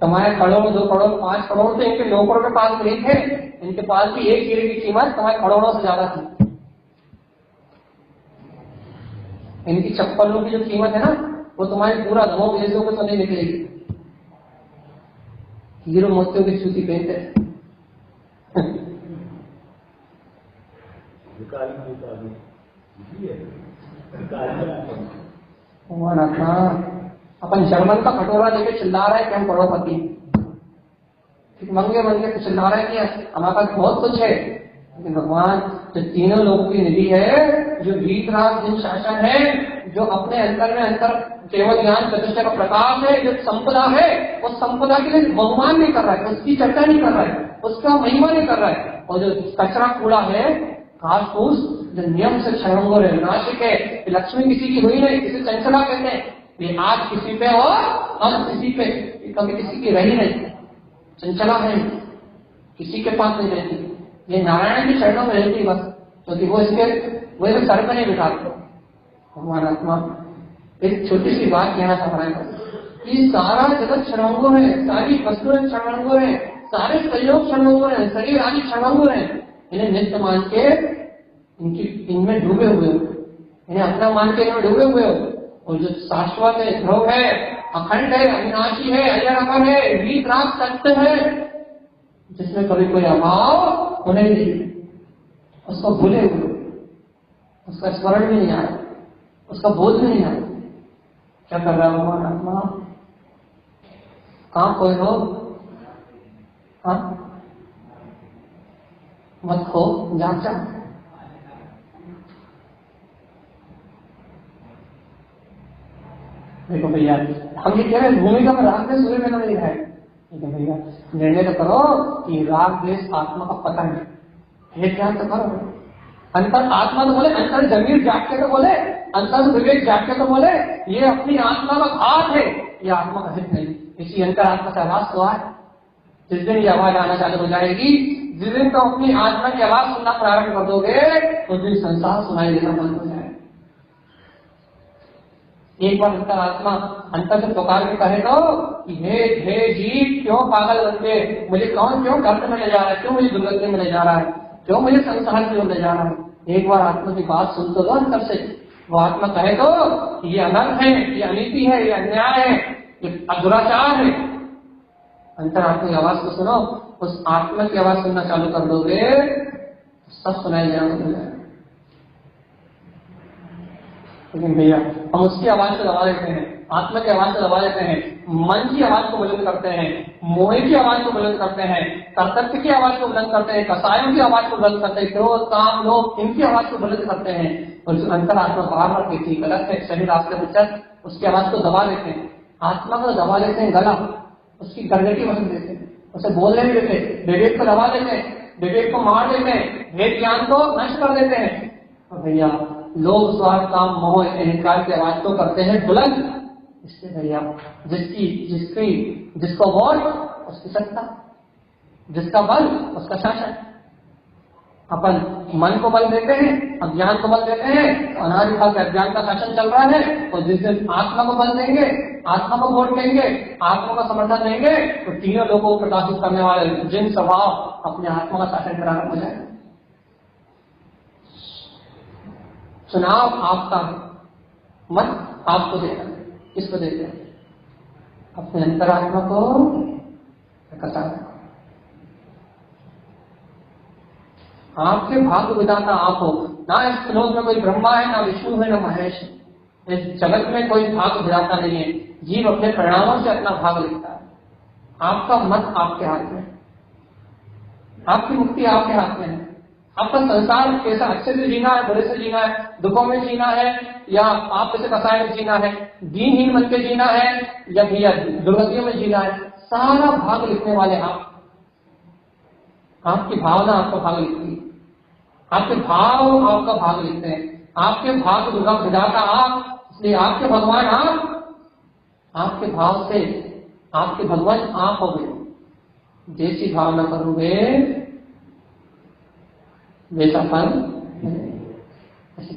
तुम्हारे करोड़ 2 करोड़ 5 करोड़ तो इनके नौकरों के पास नहीं थे, इनके पास भी एक हीरे की कीमत तुम्हारे करोड़ों से ज्यादा थी। इनकी चप्पलों की जो कीमत है ना, वो तुम्हारी पूरा धमो भेजों को तो नहीं निकलेगी। हीरो मोतियों की सूती पहनते अपन जर्मन का कटोरा लेके चिल्ला रहे कि हम करोड़पति, मंगे मंगे तो चिल्ला रहे कि हमारे पास बहुत कुछ है। लेकिन भगवान जो तीनों लोगों की निधि है, जो वीतराग दिन शासन है, जो अपने अंतर में अंतर केवल ज्ञान प्रतिष्ठा का प्रकाश है, जो संपदा है, उस संपदा के लिए बहुमान नहीं कर रहा है, उसकी चर्चा नहीं कर रहा है, उसका महिमा नहीं कर रहा है। और जो कचरा कूड़ा है, घास फूस, जो नियम से क्षणभंगुर है, विनाशिक है, लक्ष्मी किसी की हुई नहीं, किसी चंचला कहते हैं, ये आज किसी पे और हम किसी पे, कभी किसी की रही नहीं, चंचला है, किसी के पास नहीं रहती। ये नारायण की चरणों में रहती बस, क्योंकि वो इसके सर पर नहीं बिठाते। भगवान आत्मा एक छोटी सी बात कहना चाह रहे हैं कि सारा जगत क्षणभंगुर है, सारी वस्तुएं क्षणभंगुर है, सारे सहयोग क्षणभंगुर है, शरीर आदि क्षणभंगुर है। इन्हें नित्य मान के इनमें डूबे हुए हो, इन्हें अपना मान के इनमें डूबे हुए हो। और जो शाश्वत है, ध्रुव है, अखंड है, अविनाशी है, अजर अमर है, वीतराग सत्य है, जिसमें कभी कोई अभाव होने नहीं, उसको भूले हुए, उसका स्मरण भी नहीं आया, उसका बोध भी नहीं आया। क्या कर रहा है भगवान आत्मा? कहां कोई हो? हाँ मत खो, जाग जा। देखो भैया, हम ये कह रहे हैं भूमिका में राग देश सूर्य में नहीं है, लेकिन भैया निर्णय तो करो कि राग देश आत्मा का पतन है। ये ध्यान तो करो। अंतर आत्मा तो बोले, अंतर जमीर जाग के तो बोले, अंतर विवेक जाग के तो बोले, ये अपनी आत्मा का घात है, ये आत्मा का हित नहीं। इसी अंतर आत्मा से आवाज तो आए। जिस दिन ये आवाज आना चालू हो जाएगी, जिस दिन तो अपनी आत्मा की आवाज सुनना प्रारंभ कर दोगे, उस दिन संसार सुनाई देना बंद हो जाएगा। एक बार अंतर आत्मा अंतर से पुकार के कहे तो कि हे जीव, क्यों पागल बनते, मुझे कौन क्यों गर्त में ले जा रहा है, क्यों मुझे दुर्गति में ले जा रहा है, क्यों मुझे संसार की ओर ले जा रहा है। एक बार आत्मा की बात सुन तो दो अंतर से। वो आत्मा कहे तो ये अनर्थ है, ये अनीति है, ये अन्याय है, ये दुराचार है। अंतर आत्मा की आवाज को सुनो, उस आत्मा की आवाज सुनना चालू कर दोगे, सब सुनाई जाएगा। लेकिन भैया हम उसकी आवाज को दबा देते हैं, आत्मा की आवाज को दबा देते हैं, मन की आवाज को बुलंद करते हैं, मोह की आवाज को बुलंद करते हैं, कर्तव्य की आवाज को बुलंद करते हैं, कसायों की आवाज को बुलंद करते हैं, क्रोध काम लोभ इनकी आवाज को बुलंद करते हैं। और जो अंतर आत्मा बार बार कहती है गलत है, शरीर रास्ते में चल, उसकी आवाज को दबा देते हैं, आत्मा को दबा देते हैं, गला उसकी गरगटी बदल देते हैं, उसे बोलने नहीं देते, विवेक को दबा देते हैं, विवेक को मार देते हैं, वेद ज्ञान को नष्ट कर देते हैं। और भैया लोग स्वार्थ काम मोह अहंकार की आवाज को करते हैं बुलंद। इससे भैया जिसको वोट उसकी सत्ता, जिसका बल उसका शासन। अपन मन को बल देते हैं, अज्ञान को बल देते हैं, अनादिकाल से अज्ञान का शासन चल रहा है, और जिस दिन आत्मा को बल देंगे, आत्मा को वोट देंगे, आत्मा का समर्थन देंगे, तो तीनों लोगों को प्रकाशित करने वाले जिन स्वभाव अपने आत्मा का शासन प्रारंभ हो जाएगा। चुनाव आपका है, मत आपको देना, किसको देते हैं? अपने अंतरात्मा को कसाना। आपके भाग्य विधाता आप हो। ना इस लोक में कोई ब्रह्मा है, ना विष्णु है, ना महेश है। इस जगत में कोई भाग्य विधाता नहीं है। जीव अपने परिणामों से अपना भाग लिखता है। आपका मत आपके हाथ में, आपकी मुक्ति आपके हाथ में है। आपका संसार कैसा अच्छे से जीना है, बुरे से जीना है, दुखों में जीना है, या आप कैसे कसाय में जीना है, दीनहीन बन के जीना है, या भैया दुर्गतियों में जीना है, सारा भाग लिखने वाले आप। आपकी भावना आपका भाग लिखती है, आपके भाव आपका भाग लिखते हैं, आपके भाग विधाता आप, इसलिए आपके भगवान आप। आपके भाव से आपके भगवान आप हो गए। जैसी भावना करोगे वैसा फल।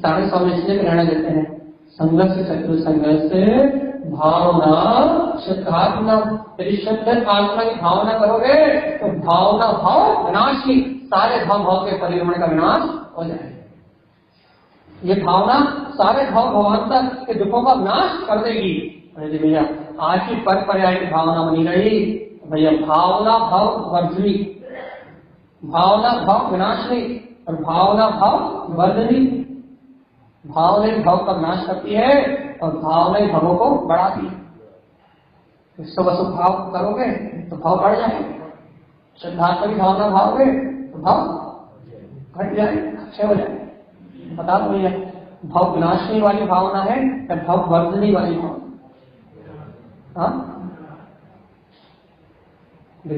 तारे स्वामी इसलिए प्रेरणा देते हैं, संघर्ष शत्रु संघर्ष भावना शुद्धात्मा। यदि शुद्ध आत्मा की भावना करोगे तो भावना भाव विनाश की, सारे भाव के परिभ्रमण का विनाश हो जाएगा। ये भावना सारे भावांतर के दुखों का विनाश कर देगी। अरे भैया आज की पर पर्याय की भावना बनी रही, भैया भावना भाव वर्धनी, भावना भाव विनाशनी और भावना भाव वर्धनी। भावना ही भाव का विनाश करती है और भावना ही भावों को बढ़ाती है। शुभ अशुभ भाव करोगे तो भाव बढ़ जाएंगे, शुद्धात्मा की भावना भावोगे तो भाव घट जाएंगे, अच्छे हो जाएंगे। बता दो भैया भाव विनाशनी वाली भावना है या भाव वर्धनी वाली भावना?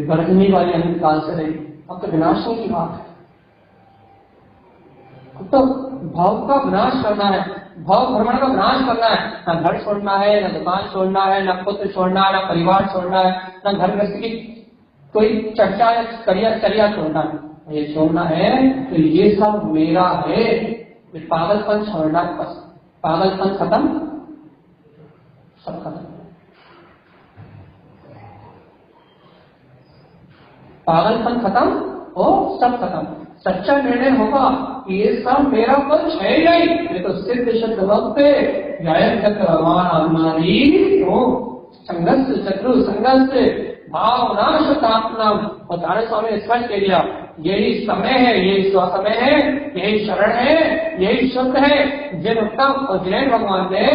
वर्धनी वाली अनंत काल से रही, अब तो विनाशनी की बात है। तो भाव का विनाश करना है, भाव भ्रमण का विनाश करना है। ना घर छोड़ना है, ना दुकान छोड़ना है, ना पुत्र छोड़ना है, ना परिवार छोड़ना है, ना घर गृहस्थ की कोई चर्चा या चर्या छोड़ना है। ये छोड़ना है तो ये सब मेरा है। पागलपन छोड़ना, पागलपन खत्म, सब खत्म। पागलपन खत्म हो, सब खत्म। सच्चा निर्णय होगा ये सब मेरा कुछ है नहीं, ये तो सिद्ध शुद्ध वक्त भगवान आत्मानी हो। संघर्ष शत्रु संघर्ष भावना शुद्धात्मा। और तारे स्वामी ने स्पष्ट कह दिया, यही समय है, यही स्वसमय है, यही शरण है, यही शुद्ध है। जिन उत्तम और जैन भगवान ने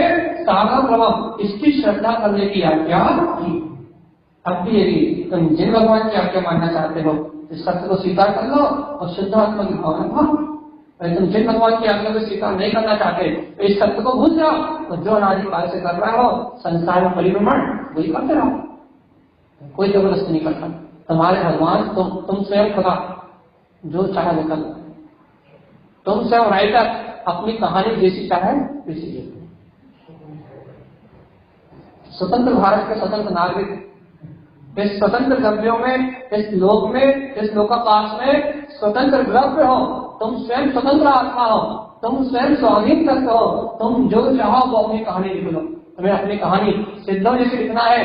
सागर प्रभव इसकी श्रद्धा करने की आज्ञा की। अब भी यदि तुम जिन भगवान की आज्ञा मानना चाहते हो इस सत्य को स्वीकार कर लो और शुद्ध आत्मा की भावना भाव। अगर तुम जिन भगवान की आज्ञा को स्वीकार नहीं करना चाहते तो इस सत्य को भूल जाओ, तो जो अनादिकाल से कर रहे हो संसार में परिभ्रमण वही करते रहो, कोई जबरदस्ती नहीं करता। तुम्हारे भगवान तुम स्वयं खुदा, जो चाहे वो कर। तुम स्वयं राइटर, अपनी कहानी जैसी चाहे वैसी लिखो। स्वतंत्र भारत के स्वतंत्र नागरिक, इस स्वतंत्र द्रव्यों में, इस लोक में, इस लोकाकाश में स्वतंत्र द्रव्य हो। तुम स्वयं स्वतंत्र आत्मा हो, तुम स्वयं स्वाधीन तत्व हो। तुम जो चाहो वो अपनी कहानी लिख लो। तुम्हें अपनी कहानी सिद्धों जैसे लिखना है,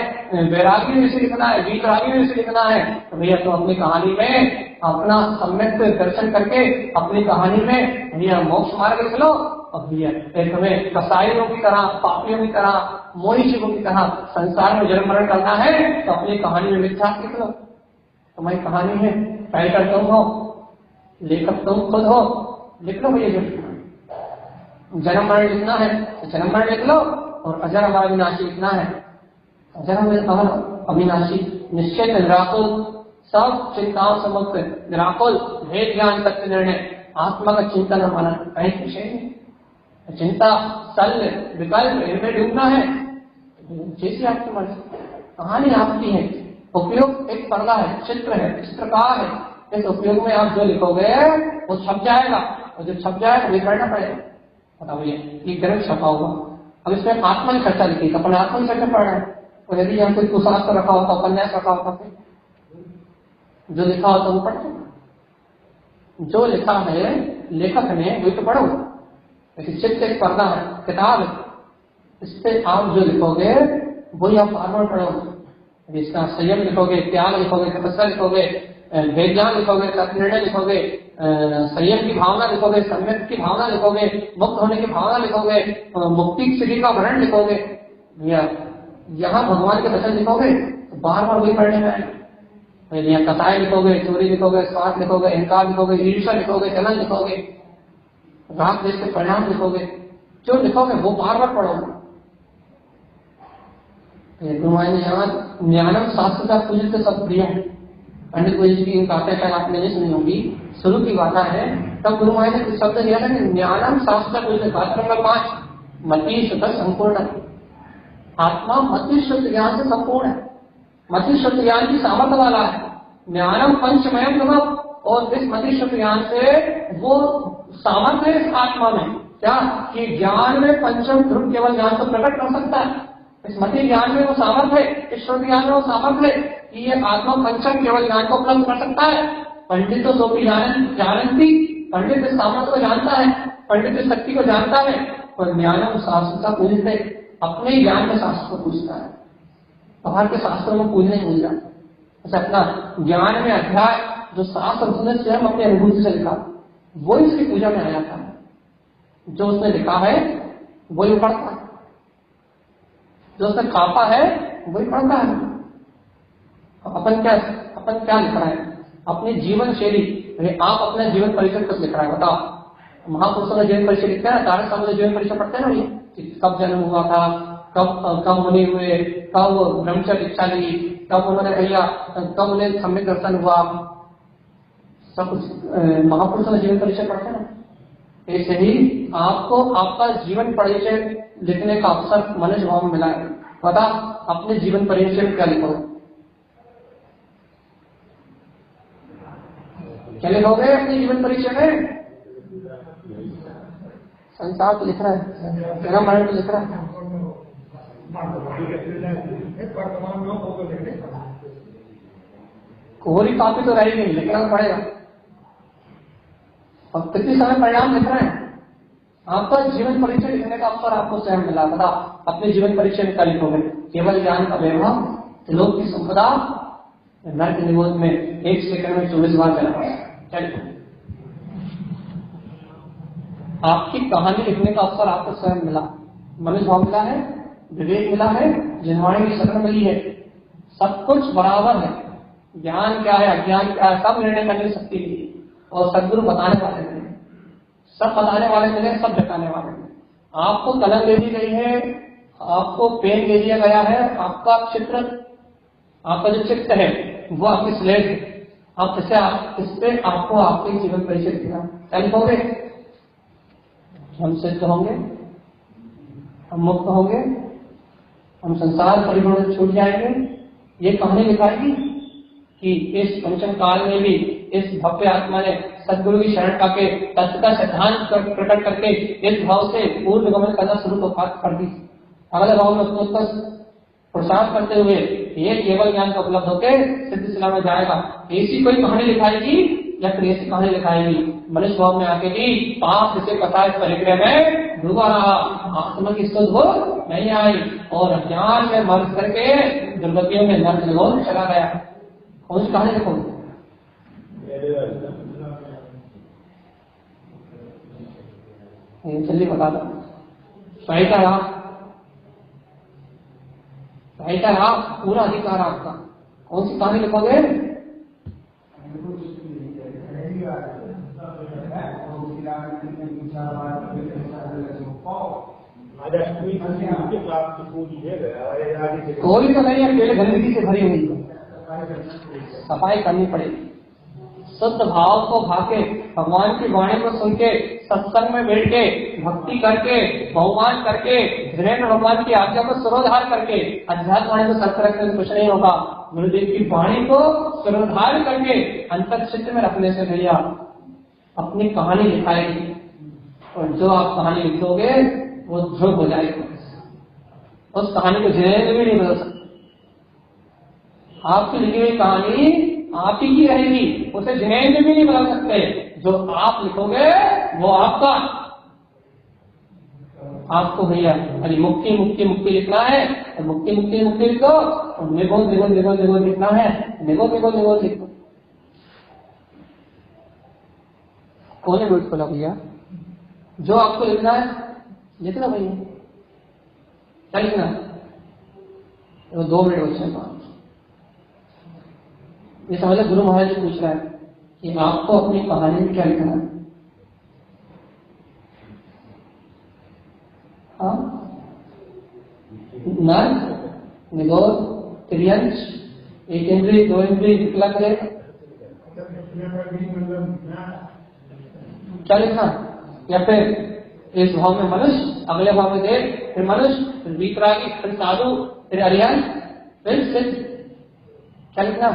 वैरागी जैसे लिखना है, वीतरागी जैसे लिखना है, तो भैया तुम अपनी कहानी में अपना सम्यक दर्शन करके अपनी कहानी में भैया मोक्ष मार्ग लिख लो। और भैया तुम्हें कसाईयों की तरह, पापियों की तरह, मोहिशिकों की तरह संसार में जन्म मरण करना है तो अपनी कहानी में मिथ्यात्व लिख लो। तुम्हारी कहानी है, राइटर तुम हो, लेखक तुम खुद हो, लिख लो भैया। जो जन्म मरण लिखना है तो जन्म मरण लिख लो, और अजर अमर अविनाशी लिखना है, अजर अमर अविनाशी, निश्चय निराकुल, सब चिंताओं से मुक्त, निराकुल, भेद ज्ञान सत्य निर्णय, आत्मा का चिंतन और मनन, कहीं विषय नहीं। चिंता शल्य विकल्प इनमें डूबना है जैसी आपकी मर्जी, कहानी आपकी है। उपयोग एक पर्दा है, चित्र है, चित्रकार है। इस उपयोग में आप जो लिखोगे वो छप जाएगा, और जो छप जाएगा वो करना पड़ेगा। बताओ ये ग्रंथ छपा हुआ, अब इसमें आत्मा की चर्चा लिखी, अपने आत्मा की चर्चा पढ़ रहे हैं। तो यदि यहाँ कोई कुशास्त्र रखा होता, उपन्यास रखा होता, जो लिखा होता वो पढ़ते। जो लिखा है लेखक ने वही तो पढ़ो। चित्त एक पर्दा है, किताब है, इस पे आप जो लिखोगे वही आप बार बार पढ़ोगे। इसका संयम लिखोगे, त्याग लिखोगे, तपस्या लिखोगे, वेज्ञान लिखोगे, निर्णय लिखोगे, संयम की भावना लिखोगे, सम्यक की भावना लिखोगे, मुक्त होने की भावना लिखोगे, मुक्ति स्थिति का वर्णन लिखोगे, या यहाँ भगवान के वचन लिखोगे तो बार बार वही पढ़ने में आएगा। यहाँ कथाएं लिखोगे, चोरी लिखोगे, स्वार्थ लिखोगे, अहंकार लिखोगे, ईर्ष्या लिखोगे, जलन लिखोगे, राग द्वेष के परिणाम लिखोगे, जो लिखोगे वो बार बार पढ़ोगे। गुरुमाई ने यहाँ ज्ञानम शास्त्र का पूजित सब दिया है। पंडित गोयल जी की गाथा शायद आपने नहीं सुनी होगी, शुरू की गाथा है, तब गुरुमाई ने कुछ शब्द दिया था कि ज्ञानम शास्त्र का पूजित। गाथा नंबर 5, मति शुद्ध संपूर्ण। आत्मा मति शुद्ध ज्ञान से संपूर्ण है, मति शुद्ध ज्ञान की सामर्थ्य वाला है। ज्ञानम पंचमयम नमः, और इस मति शुद्ध ज्ञान से वो सामर्थ्य है इस आत्मा में, क्या कि ज्ञान में पंचम ध्रुव केवल ज्ञान को प्रकट कर सकता है। इस मति ज्ञान में वो सामर्थ्य है, इस शुद्ध ज्ञान में वो सामर्थ्य है कि ये आत्मा पंचम केवल ज्ञान को उपलब्ध कर सकता है। पंडित तो सोपी जानती, पंडित इस सामर्थ्य को जानता है, पंडित इस शक्ति को जानता है, पर ज्ञानम शास्त्र का पूजित है, अपने ज्ञान के शास्त्र को पूछता है, बाहर के शास्त्रों में पूजने भूल जाता है। अच्छा, अपना ज्ञान में अध्याय जो शास्त्र उसने स्वयं अपनी अनुभूति से लिखा वो इसकी पूजा में आ जाता है। जो उसने लिखा है वही पढ़ता है, जो उसने कापा है वही पढ़ता है। अपन क्या लिख रहा है, अपनी जीवन शैली। आप अपने जीवन परिचय कब लिख रहा है बताओ। महापुरुषों का जीवन परिचय लिखते हैं, तारक साहब जीवन परिचय पढ़ते हैं ना, ये कब जन्म हुआ था, कब मुनि हुए, कब ब्रह्मचर्य दीक्षा ली, कब उन्होंने भैया, कब उन्हें सम्यक दर्शन हुआ, सब कुछ महापुरुषों का जीवन परिचय पढ़ते हैं ना। ऐसे ही आपको आपका जीवन परिचय लिखने का अवसर मनुष्य भाव में मिला है। बता अपने जीवन परिचय में क्या लिखोगे, क्या लिखोगे अपने जीवन परिचय में? संसार तो लिख रहा है, तेरा मरण तो लिख रहा है। कोहरी काफी तो रहेगी, लिखना पड़ेगा। और कितने समय परिणाम लिख रहे हैं, आपका जीवन परिचय लिखने का अवसर आपको स्वयं मिला। बता अपने जीवन परिचय में क्या लिखोगे? केवल ज्ञान का वैभव, त्रिलोक की संपदा, नरक निरोध में 1 सेकंड में 24 बार चला। आपकी कहानी लिखने का अवसर आपको स्वयं मिला, मनुष्य भाव मिला है, विवेक मिला है, जिनवाणी की शक्ल मिली है, सब कुछ बराबर है। ज्ञान क्या है, अज्ञान क्या है, सब निर्णय करने की शक्ति मिली, और सदगुरु बताने वाले मिले, सब बताने वाले मिले, सब जताने वाले मिले। आपको कलम दे दी गई है, आपको पेन दे दिया गया है, आपका चित्र, आपका जो चित्र है वो आपकी स्लेट है। आप इस पे आपको आपके जीवन परिचय दिया। क्या लिखोगे? हम सिद्ध होंगे, हम मुक्त होंगे, हम संसार परिवर्तन छूट जाएंगे। ये कहानी लिखाएगी कि इस पंचम काल में भी इस भव्य आत्मा ने सदगुरु की शरण पाके तत्व का सिद्धांत प्रकट करके इस भाव से पूर्ण गमन करना शुरू कर दी। अगले भाव में उसको प्रसाद करते हुए ये केवल ज्ञान का उपलब्ध होकर सिद्ध शिला में जाएगा। ऐसी कोई कहानी लिखाएगी या फिर ऐसी कहानी लिखाएगी मनुष्य भाव में आके भी पाप जैसे कथा इस परिक्रम में डूबा रहा, आत्मा की शुद्ध हो नहीं आई और अज्ञान में मर्ज करके दुर्गतियों में नर्क निरोध चला गया। कौन सी कहानी लिखो? जल्दी बता दो। साहित्य पूरा अधिकार आपका। कौन सी कहानी लिखोगे? कोई तो नहीं है, अकेले गंदगी से भरी हुई, सफाई करनी पड़ेगी। शुद्ध भाव को भाके भगवान की वाणी को सुन के सत्संग में बैठ के भक्ति करके बहुमान करके धीरेन्द्र भगवान की आज्ञा को सिरोधार करके अध्यात्म वाणी को सत्य रखने से कुछ नहीं होगा। गुरुदेव की वाणी को सिरोधार करके अंतर चित्त में रखने से भैया अपनी कहानी लिखाएगी, और जो आप कहानी लिखोगे वो ध्रुव हो जाएगी। उस कहानी को जिनेंद्र भी नहीं बदल सकते। आपकी लिखी हुई कहानी आप ही की रहेगी, उसे जिनेंद्र भी नहीं बदल सकते। जो आप लिखोगे वो आपको भैया अरे मुक्ति मुक्ति मुक्ति लिखना है तो मुक्ति मुक्ति मुक्ति लिखो, और निगो निगो निगो निगो लिखना है, निगो निगो निगो लिखो। कौन है बोल खोला भैया? जो आपको लिखना है लिखना भैया, क्या लिखना? तो 2 मिनट बच्चे ये समझ लो, गुरु महाराज जी पूछ रहा है कि आपको अपनी कहानी में क्या लिखना है? नर, निगोर, त्रियंश, 1 इंद्री 2 इंद्री विकल्प है, क्या लिखना? या फिर इस भाव में मनुष्य, अगले भाव में देव, फिर मनुष्य, फिर वीतरागी, फिर साधु, फिर अरिहंत, फिर सिद्ध, क्या लिखना?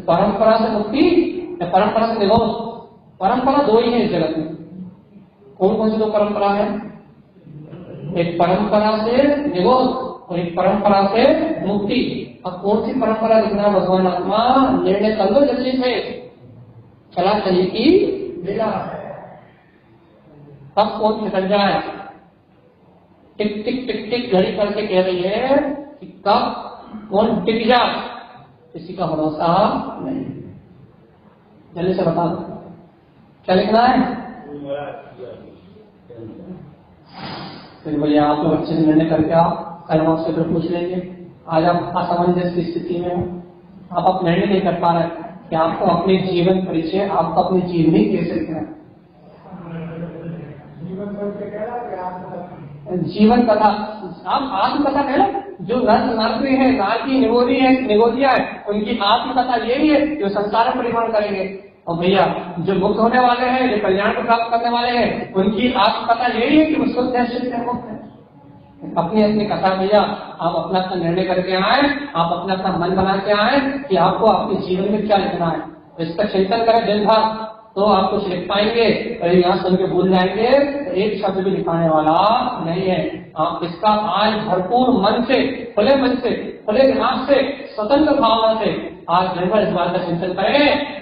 परंपरा से मुक्ति या परंपरा से निरोध? परंपरा 2 ही है इस जगत में। कौन कौन सी 2 परंपरा है? एक परंपरा से निरोध और एक परंपरा से मुक्ति। अब कौन सी परंपरा लिखना भगवान आत्मा? निर्णय कर लो जल्दी से, चला चली की लीला है। तब कौन निकल जाए? टिक टिक टिक टिक घड़ी करके कह रही है कि कब कौन टिक जाए, किसी का भरोसा नहीं। जल्दी से बता दो क्या लिखना है? फिर बोलिए आप लोग अच्छे से निर्णय करके आओ, कल हम आपसे फिर पूछ लेंगे। आज आप असमंजस की स्थिति में हो, आप अब निर्णय नहीं कर पा रहे कि आपको अपने जीवन परिचय, आपको अपनी जीवनी कैसे लिखना है। जीवन कथा, आप आत्मकथा कह लो। जो नरनारी है, नारकी, निगोदिया है, उनकी आत्मकथा यही है जो संसार में परिमाण करेंगे। और भैया जो मुक्त होने वाले हैं, जो कल्याण को प्राप्त करने वाले हैं, उनकी आत्मकथा यही है कि वो शुद्ध है, सिद्ध है, मुक्त है। अपनी अपनी कथा भैया आप अपना अपना निर्णय करके आए, आप अपना अपना मन बना के आए कि आपको आपके जीवन में क्या लिखना है। तो इसका चिंतन करें दिन भर, तो आप कुछ लिख पाएंगे। और यहाँ सुन के भूल जाएंगे तो एक शब्द भी लिखाने वाला नहीं है। आप इसका आज भरपूर मन से, खुले मन से, खुले दिमाग से, स्वतंत्र भावना से आज दिन भर इस बात का चिंतन करें।